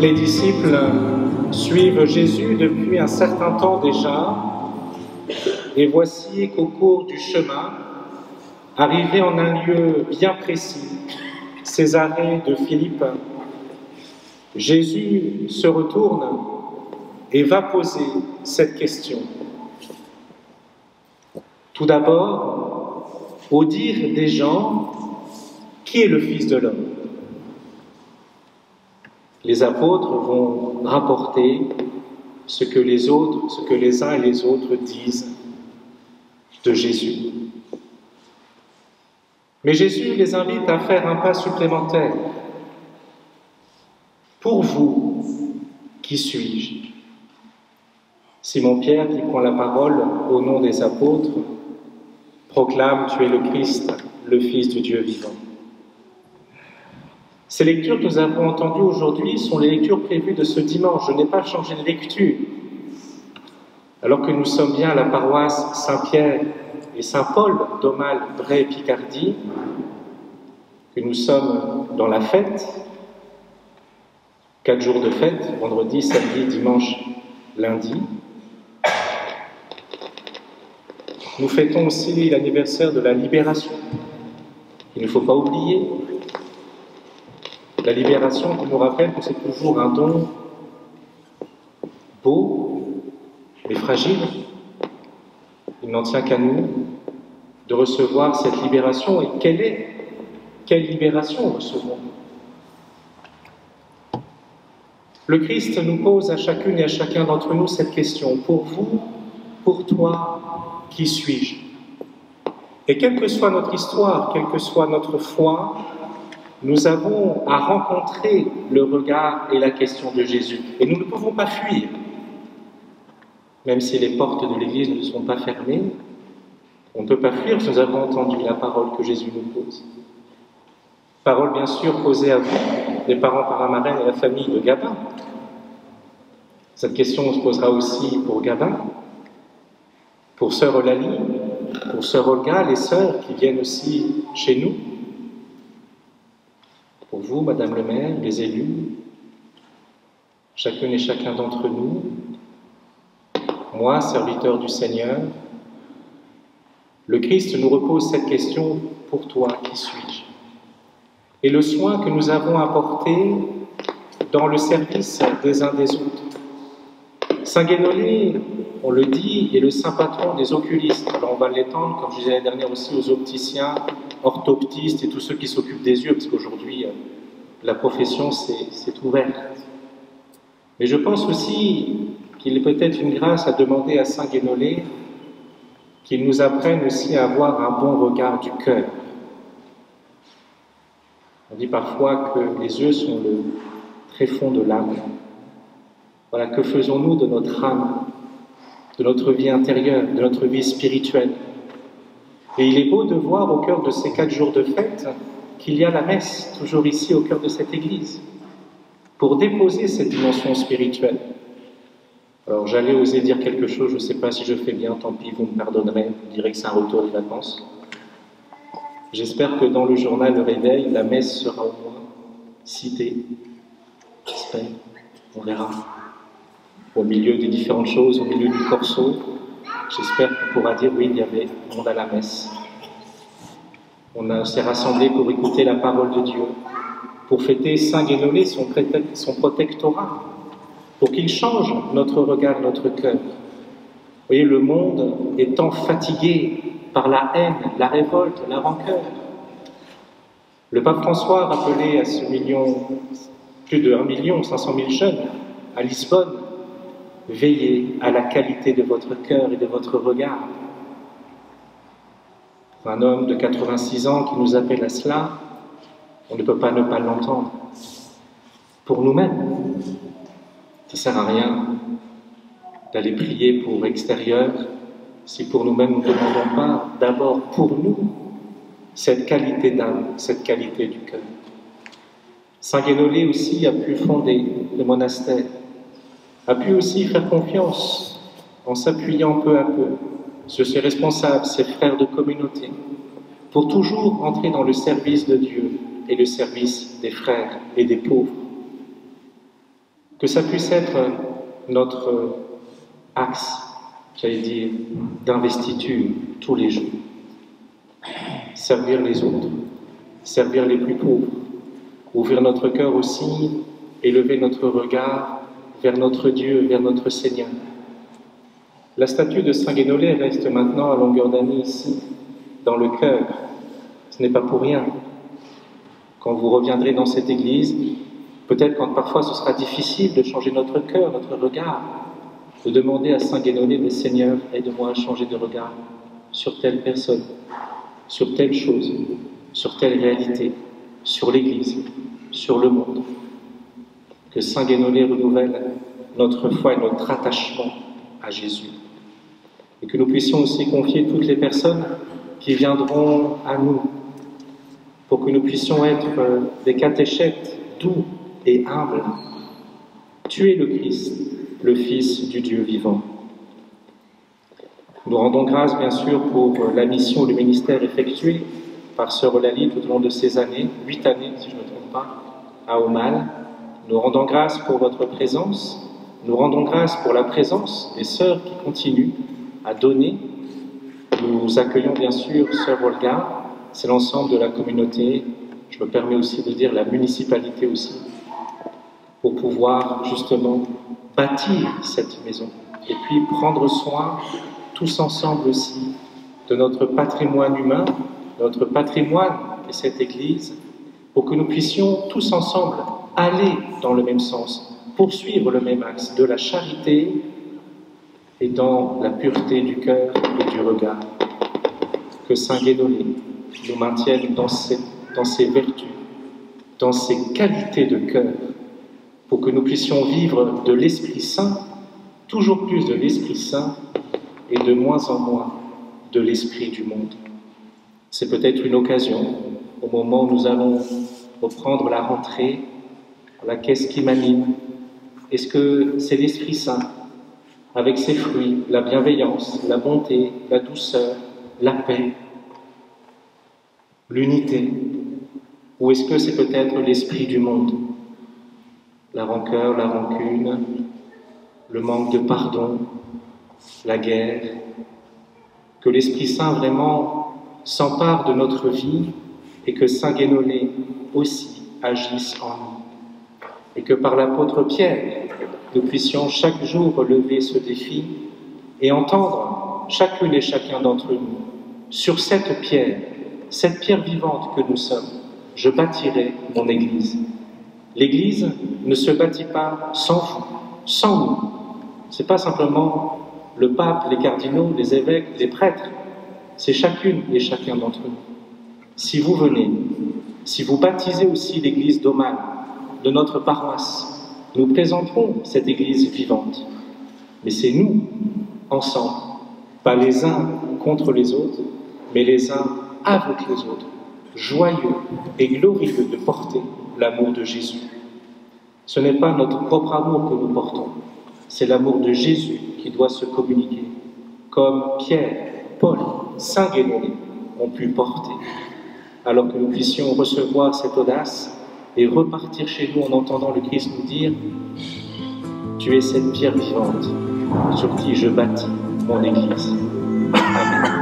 Les disciples suivent Jésus depuis un certain temps déjà, et voici qu'au cours du chemin, arrivé en un lieu bien précis, Césarée de Philippe, Jésus se retourne et va poser cette question. Tout d'abord, au dire des gens, qui est le Fils de l'homme? Les apôtres vont rapporter ce que les uns et les autres disent de Jésus. Mais Jésus les invite à faire un pas supplémentaire. Pour vous, qui suis-je? Simon-Pierre, qui prend la parole au nom des apôtres, proclame « Tu es le Christ, le Fils du Dieu vivant ». Ces lectures que nous avons entendues aujourd'hui sont les lectures prévues de ce dimanche. Je n'ai pas changé de lecture. Alors que nous sommes bien à la paroisse Saint-Pierre et Saint-Paul d'Aumale, Bray, Picardie, que nous sommes dans la fête, 4 jours de fête, vendredi, samedi, dimanche, lundi. Nous fêtons aussi l'anniversaire de la libération, qu'il ne faut pas oublier. La libération qui nous rappelle que c'est toujours un don beau, mais fragile. Il n'en tient qu'à nous de recevoir cette libération. Et quelle libération recevons-nous? Le Christ nous pose à chacune et à chacun d'entre nous cette question. Pour vous, pour toi, qui suis-je? Et quelle que soit notre histoire, quelle que soit notre foi, nous avons à rencontrer le regard et la question de Jésus. Et nous ne pouvons pas fuir. Même si les portes de l'Église ne sont pas fermées, on ne peut pas fuir si nous avons entendu la parole que Jésus nous pose. Parole bien sûr posée à vous, les parents paramarènes et la famille de Gabin. Cette question se posera aussi pour Gabin, pour sœur Eulalie, pour sœur Olga, les sœurs qui viennent aussi chez nous. Pour vous, Madame le maire, les élus, chacune et chacun d'entre nous, moi, serviteur du Seigneur, le Christ nous repose cette question, pour toi, qui suis-je? Et le soin que nous avons apporté dans le service des uns des autres. Saint Guénolé, on le dit, est le saint patron des oculistes. Alors on va l'étendre, comme je disais l'année dernière aussi, aux opticiens, orthoptistes et tous ceux qui s'occupent des yeux, parce qu'aujourd'hui, la profession s'est ouverte. Mais je pense aussi qu'il est peut-être une grâce à demander à Saint Guénolé qu'il nous apprenne aussi à avoir un bon regard du cœur. On dit parfois que les yeux sont le tréfonds de l'âme. Voilà, que faisons-nous de notre âme, de notre vie intérieure, de notre vie spirituelle? Et il est beau de voir au cœur de ces 4 jours de fête qu'il y a la messe, toujours ici au cœur de cette église, pour déposer cette dimension spirituelle. Alors j'allais oser dire quelque chose, je ne sais pas si je fais bien, tant pis, vous me pardonnerez, vous direz que c'est un retour des vacances. J'espère que dans le journal Le Réveil, la messe sera au moins citée. J'espère, on verra. Au milieu des différentes choses, au milieu du corso, j'espère qu'on pourra dire oui, il y avait monde à la messe. On s'est rassemblés pour écouter la parole de Dieu, pour fêter Saint Guénolé, son protectorat, pour qu'il change notre regard, notre cœur. Vous voyez, le monde étant fatigué par la haine, la révolte, la rancœur. Le pape François rappelait à ce plus de 1 500 000 jeunes à Lisbonne, veillez à la qualité de votre cœur et de votre regard. Un homme de 86 ans qui nous appelle à cela, on ne peut pas ne pas l'entendre. Pour nous-mêmes, ça ne sert à rien d'aller prier pour l'extérieur si pour nous-mêmes nous ne demandons pas d'abord pour nous cette qualité d'âme, cette qualité du cœur. Saint Guénolé aussi a pu fonder le monastère, a pu aussi faire confiance en s'appuyant peu à peu sur ses responsables, ses frères de communauté, pour toujours entrer dans le service de Dieu et le service des frères et des pauvres. Que ça puisse être notre axe, j'allais dire, d'investiture tous les jours. Servir les autres, servir les plus pauvres, ouvrir notre cœur aussi, élever notre regard vers notre Dieu, vers notre Seigneur. La statue de Saint Guénolé reste maintenant à longueur d'année ici, dans le cœur. Ce n'est pas pour rien. Quand vous reviendrez dans cette église, peut-être quand parfois ce sera difficile de changer notre cœur, notre regard, de demander à Saint Guénolé, mais Seigneur, aide-moi à changer de regard sur telle personne, sur telle chose, sur telle réalité, sur l'Église, sur le monde. Que Saint Guénolé renouvelle notre foi et notre attachement à Jésus. Et que nous puissions aussi confier toutes les personnes qui viendront à nous, pour que nous puissions être des catéchètes doux et humbles. Tu es le Christ, le Fils du Dieu vivant. Nous rendons grâce, bien sûr, pour la mission, le ministère effectué par Sœur Eulalie tout au long de ces années, 8 années, si je ne me trompe pas, à Aumale. Nous rendons grâce pour votre présence. Nous rendons grâce pour la présence des sœurs qui continuent à donner. Nous accueillons, bien sûr, Sœur Olga. C'est l'ensemble de la communauté. Je me permets aussi de dire la municipalité aussi, pour pouvoir justement bâtir cette maison et puis prendre soin tous ensemble aussi de notre patrimoine humain, notre patrimoine et cette Église, pour que nous puissions tous ensemble aller dans le même sens, poursuivre le même axe de la charité et dans la pureté du cœur et du regard. Que Saint Guénolé nous maintienne dans ses vertus, dans ses qualités de cœur, pour que nous puissions vivre de l'Esprit Saint, toujours plus de l'Esprit Saint, et de moins en moins de l'esprit du monde. C'est peut-être une occasion, au moment où nous allons reprendre la rentrée, qu'est-ce qui m'anime? Est-ce que c'est l'Esprit Saint, avec ses fruits, la bienveillance, la bonté, la douceur, la paix, l'unité? Ou est-ce que c'est peut-être l'esprit du monde? La rancœur, la rancune, le manque de pardon, la guerre, que l'Esprit Saint vraiment s'empare de notre vie et que Saint Guénolé aussi agisse en nous. Et que par l'apôtre Pierre, nous puissions chaque jour relever ce défi et entendre chacune et chacun d'entre nous sur cette pierre vivante que nous sommes, je bâtirai mon Église. L'Église ne se bâtit pas sans vous, sans nous. Ce n'est pas simplement le pape, les cardinaux, les évêques, les prêtres. C'est chacune et chacun d'entre nous. Si vous venez, si vous baptisez aussi l'Église d'Aumale, de notre paroisse, nous présenterons cette Église vivante. Mais c'est nous, ensemble, pas les uns contre les autres, mais les uns avec les autres, joyeux et glorieux de porter l'amour de Jésus. Ce n'est pas notre propre amour que nous portons, c'est l'amour de Jésus qui doit se communiquer, comme Pierre, Paul, Saint Guénolé ont pu porter, alors que nous puissions recevoir cette audace et repartir chez nous en entendant le Christ nous dire « Tu es cette pierre vivante sur qui je bâtis mon Église. » Amen.